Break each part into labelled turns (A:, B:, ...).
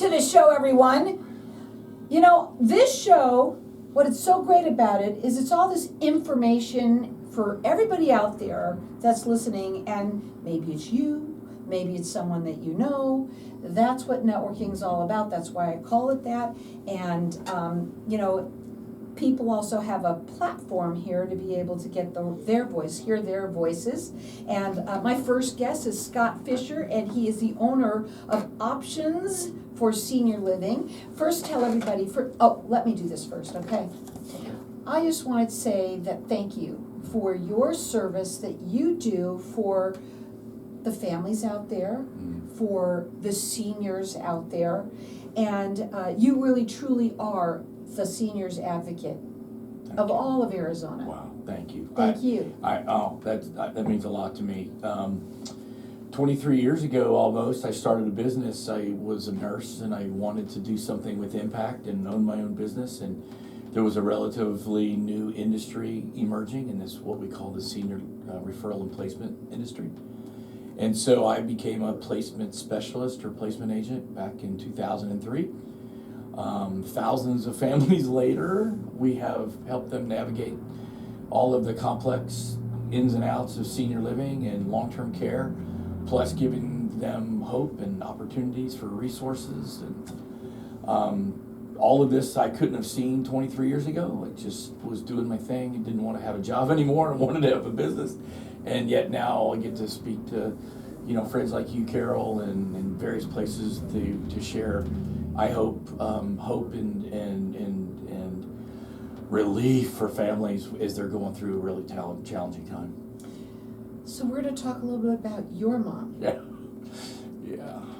A: to the show, everyone. You know, this show, what it's so great about it is it's all this information for everybody out there that's listening, and maybe it's you, maybe it's someone that you know. That's what networking is all about. That's why I call it that. And, you know, people also have a platform here to be able to get their voice, hear their voices. And my first guest is Scott Fischer, and he is the owner of Options for Senior Living. First, tell everybody, let me do this first, okay? I just wanted to say that thank you for your service that you do for the families out there, for the seniors out there, and you really truly are the seniors advocate of all of Arizona.
B: Wow, thank you.
A: Thank you.
B: That means a lot to me. 23 years ago almost, I started a business. I was a nurse and I wanted to do something with impact and own my own business, and there was a relatively new industry emerging, and this is what we call the senior referral and placement industry. And so I became a placement specialist or placement agent back in 2003. Thousands of families later, we have helped them navigate all of the complex ins and outs of senior living and long-term care, plus giving them hope and opportunities for resources. And all of this I couldn't have seen 23 years ago. I just was doing my thing and didn't want to have a job anymore and wanted to have a business. And yet now I get to speak to, you know, friends like you, Carol, and various places to share, I hope, hope and relief for families as they're going through a really challenging time.
A: So we're going to talk a little bit about your mom.
B: Yeah.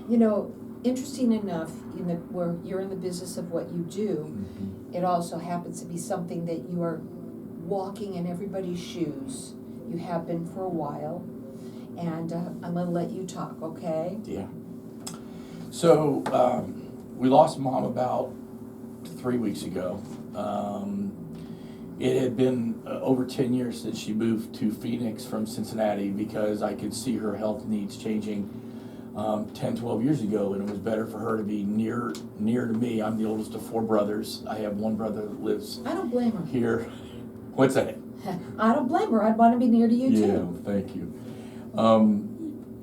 A: You know, interesting enough, where you're in the business of what you do, it also happens to be something that you are walking in everybody's shoes. You have been for a while, and I'm going to let you talk, okay?
B: Yeah. So we lost Mom about 3 weeks ago. It had been over 10 years since she moved to Phoenix from Cincinnati because I could see her health needs changing 10, 12 years ago, and it was better for her to be near to me. I'm the oldest of 4 brothers. I have one brother that lives
A: I don't blame her.
B: Here. What's that?
A: I don't blame her. I'd want to be near to you too.
B: Thank you.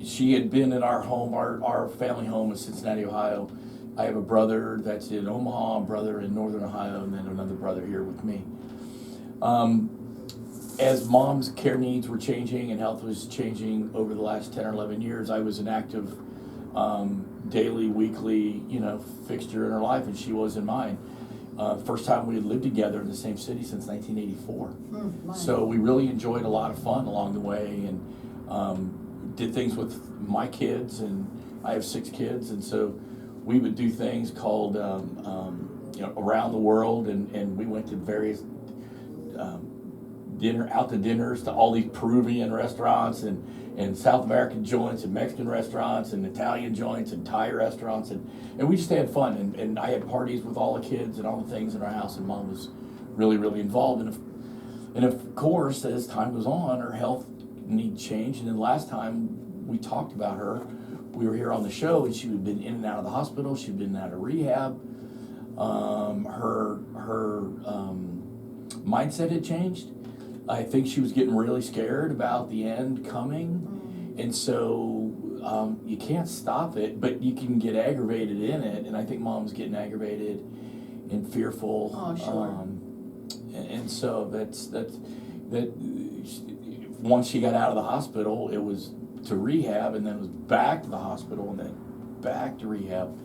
B: She had been in our home, our family home in Cincinnati, Ohio. I have a brother that's in Omaha, a brother in Northern Ohio, and then another brother here with me. As Mom's care needs were changing and health was changing over the last 10 or 11 years, I was an active daily, weekly, fixture in her life, and she was in mine. First time we had lived together in the same city since 1984. So we really enjoyed a lot of fun along the way, and did things with my kids, and I have 6 kids, and so we would do things called around the world, and we went to various dinners to all these Peruvian restaurants and South American joints and Mexican restaurants and Italian joints and Thai restaurants, and we just had fun, and I had parties with all the kids and all the things in our house, and Mom was really, really involved. And of course, as time goes on, her health needs changed, and then last time we talked about her, we were here on the show, and she had been in and out of the hospital, she'd been out of rehab, her mindset had changed. I think she was getting really scared about the end coming, and so you can't stop it, but you can get aggravated in it, and I think Mom's getting aggravated and fearful.
A: Oh, sure.
B: And so that once she got out of the hospital, it was to rehab, and then it was back to the hospital, and then back to rehab,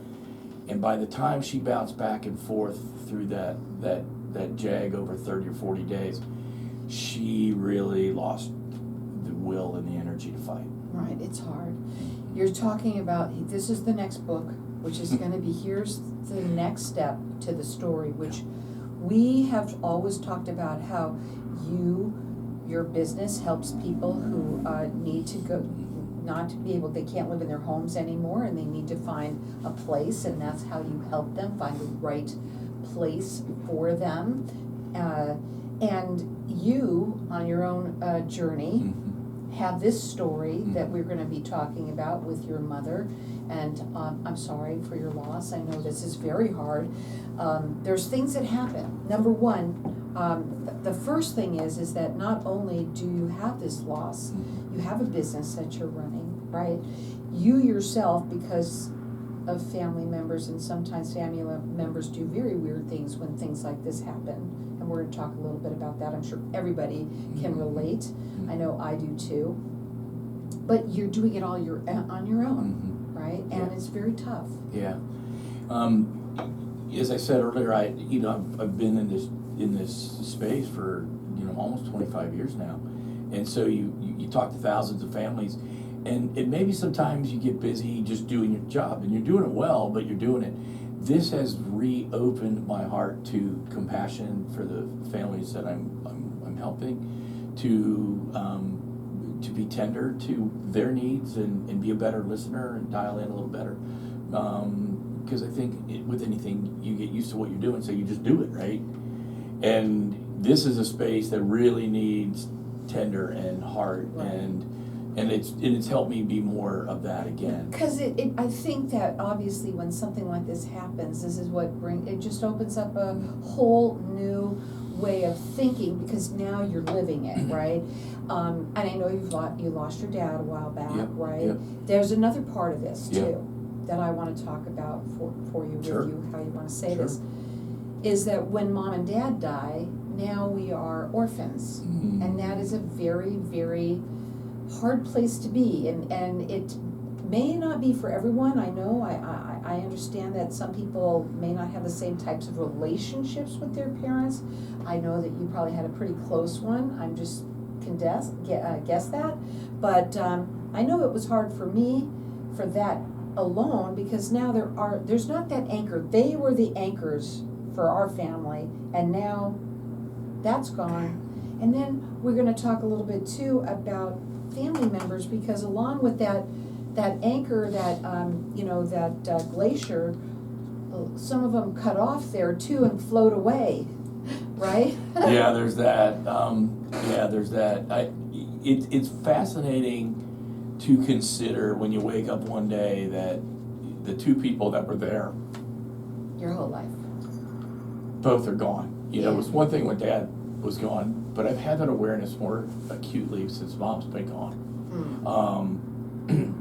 B: and by the time she bounced back and forth through that jag over 30 or 40 days, she really lost the will and the energy to fight.
A: Right, it's hard. You're talking about, this is the next book, which is going to be, here's the next step to the story, which we have always talked about how your business helps people who need to go, not to be able, they can't live in their homes anymore, and they need to find a place, and that's how you help them find the right place for them. And you, on your own journey, have this story that we're going to be talking about with your mother, and I'm sorry for your loss. I know this is very hard. There's things that happen. Number one, the first thing is that not only do you have this loss, you have a business that you're running, right? You yourself, because of family members, and sometimes family members do very weird things when things like this happen. And we're going to talk a little bit about that. I'm sure everybody can relate. I know I do too. But you're doing it all on your own, right? And it's very tough.
B: Yeah. As I said earlier, I've been in this space for almost 25 years now, and so you talk to thousands of families, and maybe sometimes you get busy just doing your job, and you're doing it well, but you're doing it. This has reopened my heart to compassion for the families that I'm helping, to be tender to their needs and be a better listener and dial in a little better. Because I think with anything, you get used to what you're doing, so you just do it, right? And this is a space that really needs tender and heart, right. And it's helped me be more of that again.
A: Because I think that obviously when something like this happens, this is what it just opens up a whole new way of thinking, because now you're living it, right? And I know you lost your dad a while back, right? Yep. There's another part of this too that I want to talk about for you,
B: Sure.
A: with you, how you want to say this, is that when mom and dad die, now we are orphans, and that is a very, very hard place to be, and it may not be for everyone. I know, I understand that some people may not have the same types of relationships with their parents. I know that you probably had a pretty close one. I'm just can guess that, but I know it was hard for me for that alone, because now there's not that anchor. They were the anchors for our family, and now that's gone. And then we're going to talk a little bit too about family members, because along with that anchor, that glacier, some of them cut off there too and float away, right?
B: Yeah, there's that. It's fascinating to consider when you wake up one day that the two people that were there
A: your whole life,
B: both are gone. It was one thing when Dad was gone, but I've had that awareness more acutely since Mom's been gone.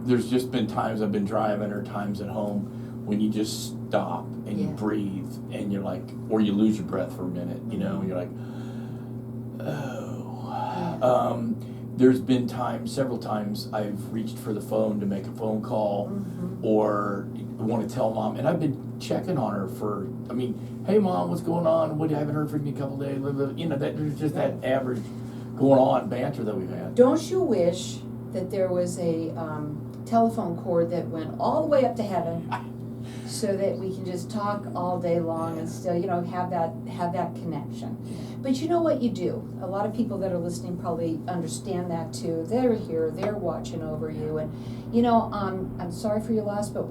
B: There's just been times I've been driving, or times at home when you just stop and you breathe, and you're like, or you lose your breath for a minute, and you're like, oh. There's been several times I've reached for the phone to make a phone call, or want to tell Mom, and I've been checking on her hey Mom, what's going on? I haven't heard from you in a couple of days. There's just that average going on banter that we've had.
A: Don't you wish that there was a telephone cord that went all the way up to heaven, so that we can just talk all day long and still, have that connection? But you know what you do? A lot of people that are listening probably understand that too. They're here, they're watching over you, and I'm sorry for your loss, but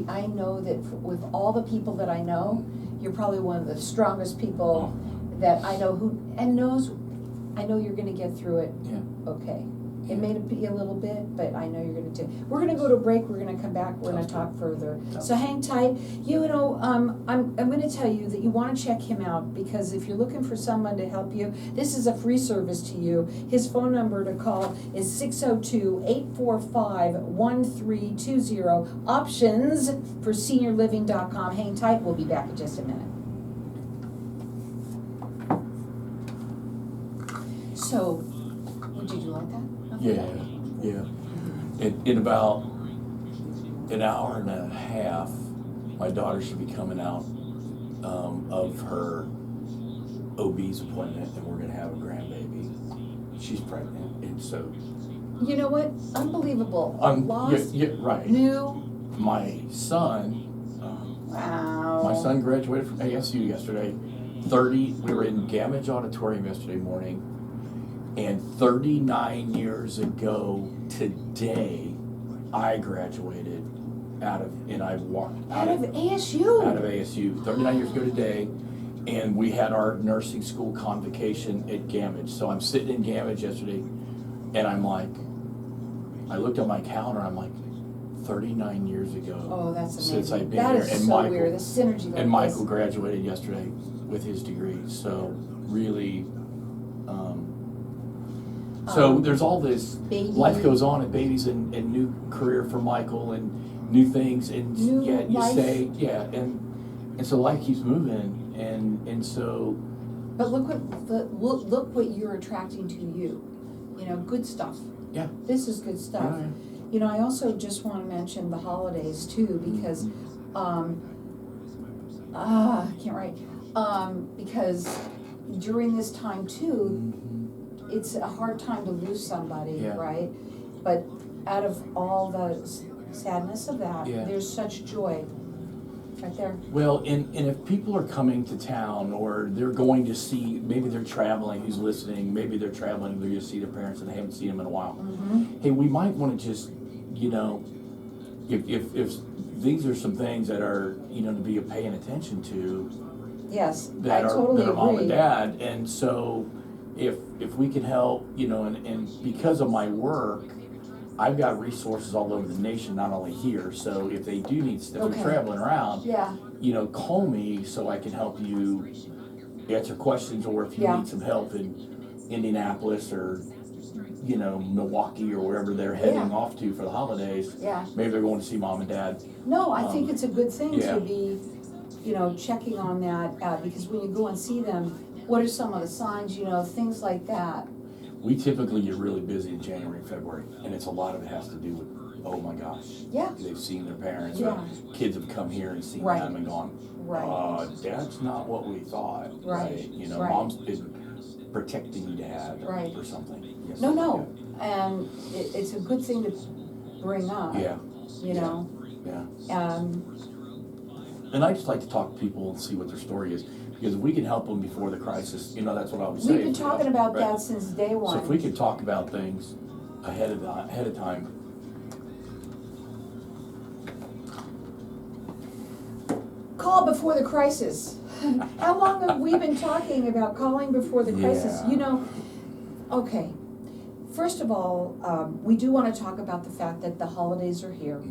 A: I know that with all the people that I know, you're probably one of the strongest people that I know I know you're going to get through it. Okay. It may be a little bit, but I know you're going to do. We're going to go to a break. We're going to come back. We're going to talk further. So hang tight. I'm going to tell you that you want to check him out, because if you're looking for someone to help you, this is a free service to you. His phone number to call is 602-845-1320. Options for seniorliving.com. Hang tight. We'll be back in just a minute. So, did you like that?
B: Yeah. In about an hour and a half, my daughter should be coming out of her OB's appointment, and we're going to have a grandbaby. She's pregnant, and so...
A: You know what? Unbelievable. Lost,
B: right.
A: New.
B: My son...
A: Wow.
B: My son graduated from ASU yesterday. We were in Gamage Auditorium yesterday morning. And 39 years ago today, I graduated out of ASU. Out of ASU. 39 years ago today, and we had our nursing school convocation at Gamage. So I'm sitting in Gamage yesterday And I'm like, I looked at my calendar, I'm like, 39 years ago.
A: Oh, that's amazing.
B: Since I've been
A: That
B: here.
A: is
B: And
A: so
B: Michael,
A: weird, the synergy like
B: and Michael
A: this.
B: graduated yesterday with his degree, so really, so there's all this,
A: baby.
B: life goes on, and babies, and new career for Michael, and new things, and
A: New
B: yeah, you
A: life.
B: say, yeah, and so life keeps moving, and so,
A: But look what you're attracting to you. You know, good stuff.
B: yeah.
A: This is good stuff.
B: Yeah.
A: You know, I also just want to mention the holidays too, because, I can't write. Because during this time too, it's a hard time to lose somebody,
B: Yeah.
A: right? But out of all the sadness of that,
B: Yeah.
A: there's such joy right there.
B: Well, and if people are coming to town, or they're going to see, maybe they're traveling, who's listening, maybe they're traveling, they're going to see their parents and they haven't seen them in a while. Hey, we might want to just, you know, if these are some things that are, you know, to be paying attention to,
A: Yes,
B: that
A: I
B: are
A: totally
B: that are mom and
A: agree.
B: dad, and so if we can help, you know, and because of my work, I've got resources all over the nation, not only here. So if they do need stuff,
A: Okay.
B: they're traveling around,
A: Yeah,
B: you know, call me so I can help you answer questions, or if you
A: Yeah.
B: need some help in Indianapolis, or, you know, Milwaukee, or wherever they're heading
A: Yeah.
B: off to for the holidays.
A: yeah.
B: Maybe they're going to see mom and dad.
A: No, I think it's a good thing
B: yeah.
A: to be, you know, checking on that, because when you go and see them, what are some of the signs, you know, things like that.
B: We typically get really busy in January and February, and it's a lot of it has to do with, oh my gosh,
A: Yeah,
B: they've seen their parents,
A: Yeah.
B: or kids have come here and seen
A: Right.
B: them and gone,
A: right,
B: Dad's not what we thought.
A: Right.
B: You know,
A: Right.
B: mom's been protecting Dad,
A: Right.
B: or something. Yes,
A: no, and it's a good thing to bring up,
B: Yeah,
A: you know,
B: yeah. And I just like to talk to people and see what their story is, because if we can help them before the crisis, you know, that's what I always say.
A: we've been talking about
B: Right.
A: that since day one.
B: So if we could talk about things ahead of time.
A: Call before the crisis. How long have we been talking about calling before the crisis?
B: Yeah.
A: You know, okay, first of all, we do want to talk about the fact that the holidays are here.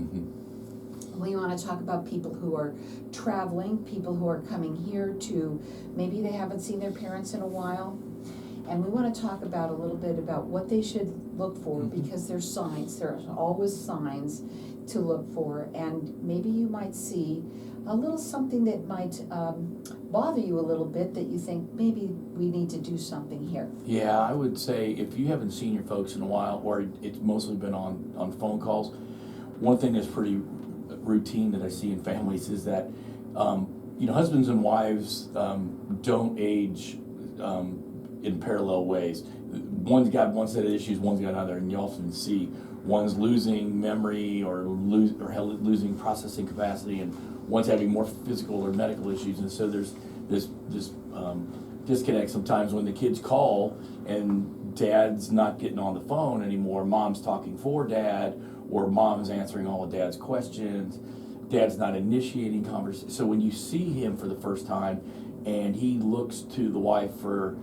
A: We want to talk about people who are traveling, people who are coming here to, maybe they haven't seen their parents in a while. And we want to talk about a little bit about what they should look for, because there's signs, there's always signs to look for. And maybe you might see a little something that might bother you a little bit, that you think maybe we need to do something here.
B: Yeah, I would say if you haven't seen your folks in a while, or it's mostly been on phone calls, one thing that's pretty routine that I see in families is that, you know, husbands and wives don't age in parallel ways. One's got one set of issues, one's got another, and you often see one's losing memory, or losing processing capacity, and one's having more physical or medical issues, and so there's this disconnect sometimes when the kids call and dad's not getting on the phone anymore, mom's talking for dad, or mom's answering all of dad's questions, dad's not initiating conversation. So when you see him for the first time and he looks to the wife for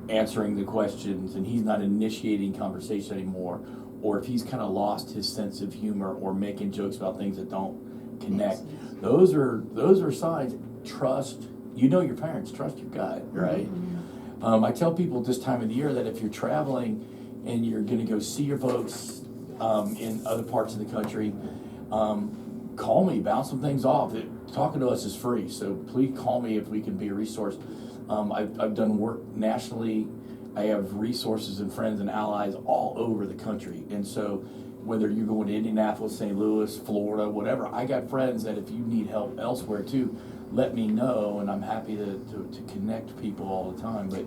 B: answering the questions, and he's not initiating conversation anymore, or if he's kind of lost his sense of humor, or making jokes about things that don't connect, those are signs. Trust, you know, your parents, trust your gut, right? I tell people this time of the year that if you're traveling and you're going to go see your folks in other parts of the country, call me, bounce some things off. Talking to us is free, so please call me if we can be a resource. I've done work nationally. I have resources and friends and allies all over the country, and so whether you're going to Indianapolis, St. Louis, Florida, whatever, I got friends that if you need help elsewhere too, let me know, and I'm happy to connect people all the time. But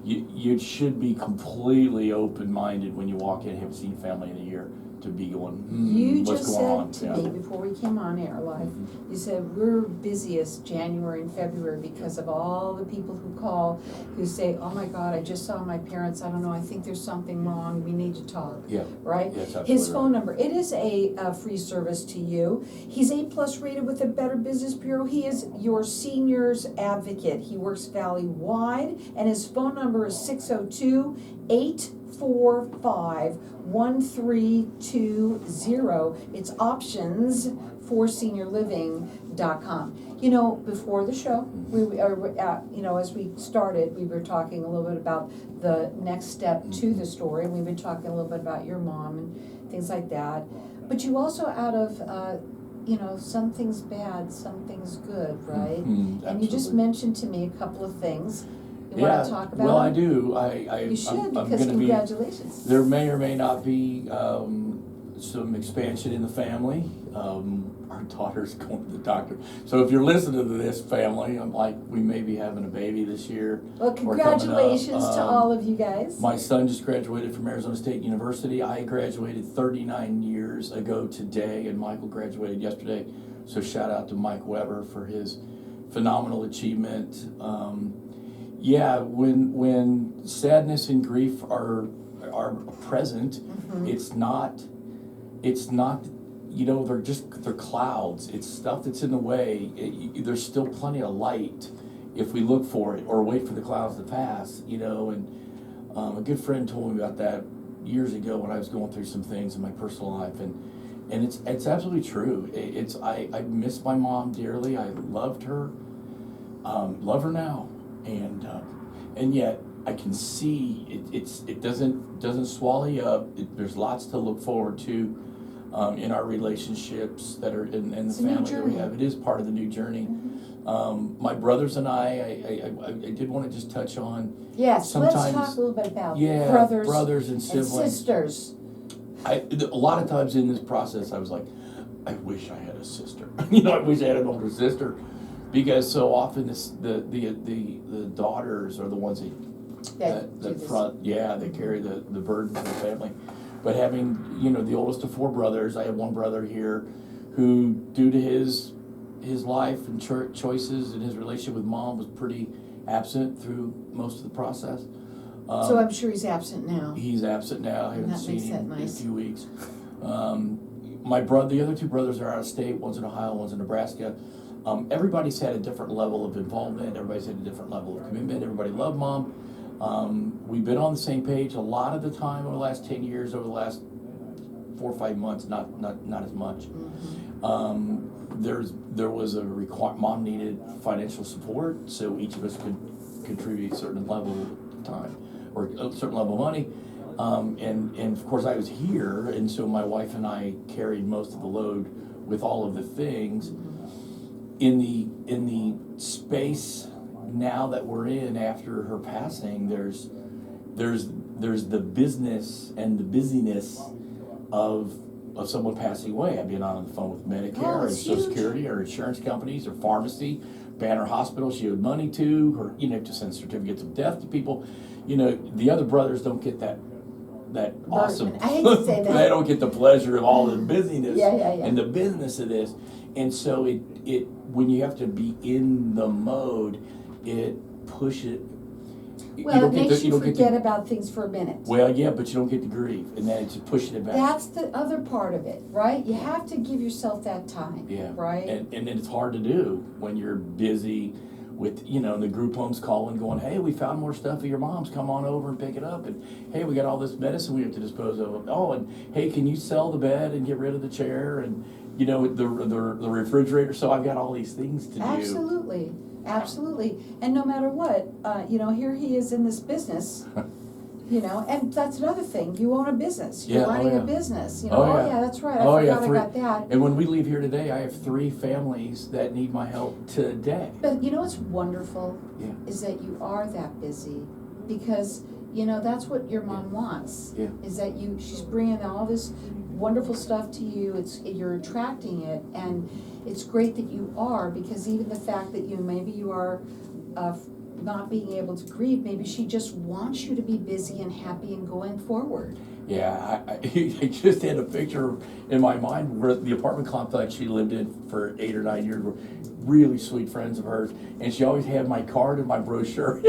B: you should be completely open-minded when you walk in, haven't seen family in a year, to be going,
A: You
B: what's
A: just
B: going on?
A: said to me before we came on air live, you said we're busiest January and February because of all the people who call, who say, oh my God, I just saw my parents, I don't know, I think there's something wrong, we need to talk.
B: Yeah.
A: Right?
B: Yeah, that's absolutely
A: His phone
B: right.
A: number, it is a free service to you. He's A+ rated with the Better Business Bureau. He is your seniors advocate. He works valley-wide, and his phone number is 602-8 845-1320. It's optionsforseniorliving.com. You know, before the show, as we started, we were talking a little bit about the next step to the story. We've been talking a little bit about your mom and things like that. But you also, out of some things bad, some things good, right? And you just mentioned to me a couple of things. You want to talk about
B: well,
A: them?
B: I do.
A: You should,
B: I'm
A: because
B: gonna
A: congratulations.
B: There may or may not be some expansion in the family. Our daughter's going to the doctor. So if you're listening to this, family, I'm like, we may be having a baby this year.
A: Well, congratulations to all of you guys.
B: My son just graduated from Arizona State University. I graduated 39 years ago today, and Michael graduated yesterday. So shout out to Mike Weber for his phenomenal achievement. When sadness and grief are present, it's not, they're clouds. It's stuff that's in the way. There's still plenty of light if we look for it or wait for the clouds to pass, and a good friend told me about that years ago when I was going through some things in my personal life, and it's absolutely true. I miss my mom dearly. I loved her, love her now, and yet I can see it doesn't swallow you up. There's lots to look forward to in our relationships that are in the family that we have. It is part of the new journey. My brothers and I did want to just touch on.
A: Yes, let's talk a little bit about
B: brothers and siblings.
A: And sisters.
B: A lot of times in this process, I was like, I wish I had a sister. I wish I had an older sister, because so often the daughters are the ones that carry the burdens of the family. But having the oldest of four brothers, I have one brother here who, due to his life and choices and his relationship with mom, was pretty absent through most of the process.
A: So I'm sure he's absent now.
B: He's absent now. I haven't seen him in a
A: nice.
B: few weeks. The other two brothers are out of state. One's in Ohio, one's in Nebraska. Everybody's had a different level of involvement. Everybody's had a different level of commitment. Everybody loved mom. We've been on the same page a lot of the time over the last 10 years, over the last 4 or 5 months, not as much. There was a mom needed financial support, so each of us could contribute a certain level of time or a certain level of money. And of course I was here, and so my wife and I carried most of the load with all of the things. In the space now that we're in after her passing, there's the business and the busyness of someone passing away. I've been on the phone with Medicare and Social Security or insurance companies or pharmacy, Banner Hospital she owed money to, or to send certificates of death to people. The other brothers don't get that awesome.
A: I hate to say that.
B: They don't get the pleasure of all the busyness
A: and
B: the business of this. And so it when you have to be in the mode, it pushes.
A: Well, it makes you forget about things for a minute.
B: Well, yeah, but you don't get to grieve, and then it's pushing it back.
A: That's the other part of it, right? You have to give yourself that time, right?
B: And it's hard to do when you're busy with, the group homes calling, going, hey, we found more stuff of your mom's, come on over and pick it up, and hey, we got all this medicine we have to dispose of. Oh, and hey, can you sell the bed and get rid of the chair and, the refrigerator? So I've got all these things to do.
A: Absolutely. And no matter what, here he is in this business, and that's another thing. You own a business. You're running a business. That's right. I forgot about that.
B: And when we leave here today, I have 3 families that need my help today.
A: But what's wonderful is that you are that busy, because, that's what your mom wants.
B: Yeah.
A: Is that she's bringing all this wonderful stuff to you. You're attracting it, and it's great that you are, because even the fact that maybe you are not being able to grieve, maybe she just wants you to be busy and happy and going forward.
B: Yeah, I just had a picture in my mind where the apartment complex she lived in for 8 or 9 years were really sweet friends of hers, and she always had my card and my brochure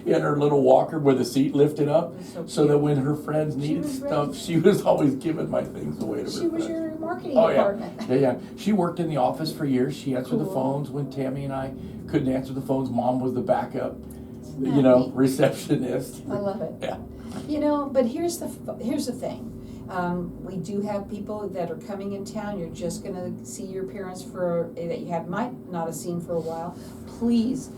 B: in her little walker with the seat lifted up, so that when her friends needed stuff, she was always giving my things away to her friends.
A: She was your marketing department.
B: Yeah. She worked in the office for years. She answered the phones when Tammy and I couldn't answer the phones. Mom was the backup.
A: Isn't that neat?
B: Receptionist.
A: I love it.
B: Yeah.
A: But here's the thing. We do have people that are coming in town. You're just gonna see your parents that you might not have seen for a while. Please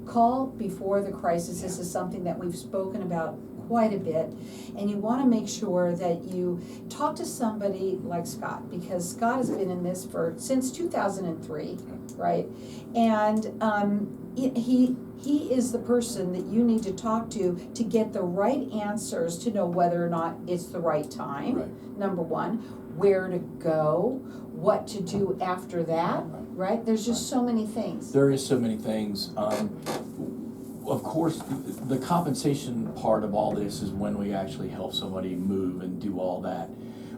A: call before the crisis. This is something that we've spoken about quite a bit, and you want to make sure that you talk to somebody like Scott, because Scott has been in this since 2003, right? And he is the person that you need to talk to get the right answers, to know whether or not it's the right time.
B: Right.
A: Number one, where to go, what to do after that, right? There's just so many things.
B: There is so many things. Of course, the compensation part of all this is when we actually help somebody move and do all that.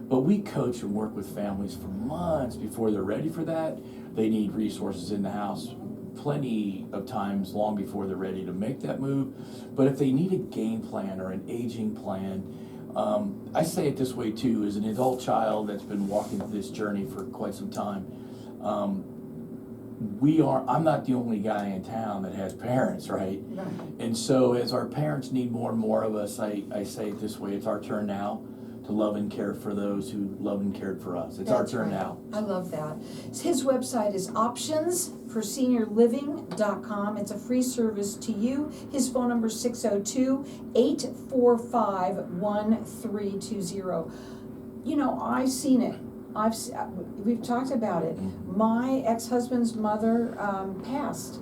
B: But we coach and work with families for months before they're ready for that. They need resources in the house plenty of times long before they're ready to make that move. But if they need a game plan or an aging plan, I say it this way too, as an adult child that's been walking through this journey for quite some time, I'm not the only guy in town that has parents, right?
A: Right.
B: And so as our parents need more and more of us, I say it this way, it's our turn now to love and care for those who loved and cared for us. It's our turn now.
A: I love that. His website is optionsforseniorliving.com. It's a free service to you. His phone number is 602-845-1320. I've seen it. We've talked about it.
B: Mm-hmm.
A: My ex-husband's mother passed,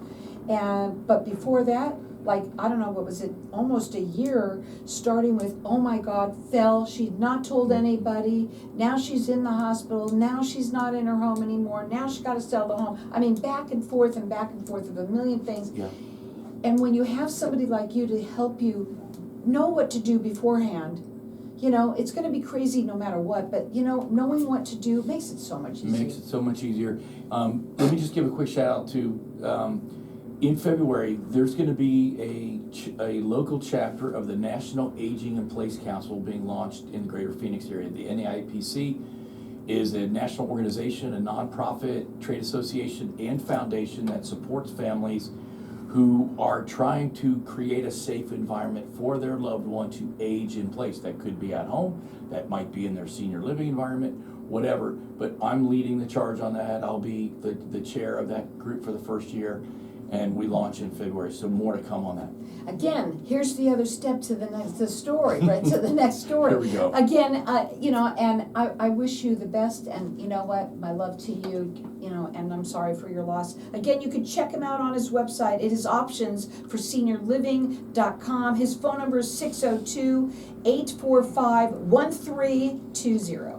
A: but before that, I don't know, what was it, almost a year, starting with, oh my God, fell, she'd not told anybody, now she's in the hospital, now she's not in her home anymore, now she's got to sell the home. I mean, back and forth of a million things.
B: Yeah.
A: And when you have somebody like you to help you know what to do beforehand, it's going to be crazy no matter what, but knowing what to do makes it so much easier.
B: Makes it so much easier. Let me just give a quick shout out to, in February, there's going to be a local chapter of the National Aging in Place Council being launched in the greater Phoenix area. The NAIPC is a national organization, a nonprofit trade association and foundation that supports families who are trying to create a safe environment for their loved one to age in place. That could be at home, that might be in their senior living environment, whatever. But I'm leading the charge on that. I'll be the chair of that group for the first year, and we launch in February, so more to come on that.
A: Again, here's the other step to the story, right? To the next story.
B: Here we go.
A: Again, and I wish you the best, and you know what, my love to you, and I'm sorry for your loss. Again, you can check him out on his website. It is optionsforseniorliving.com. His phone number is 602-845-1320.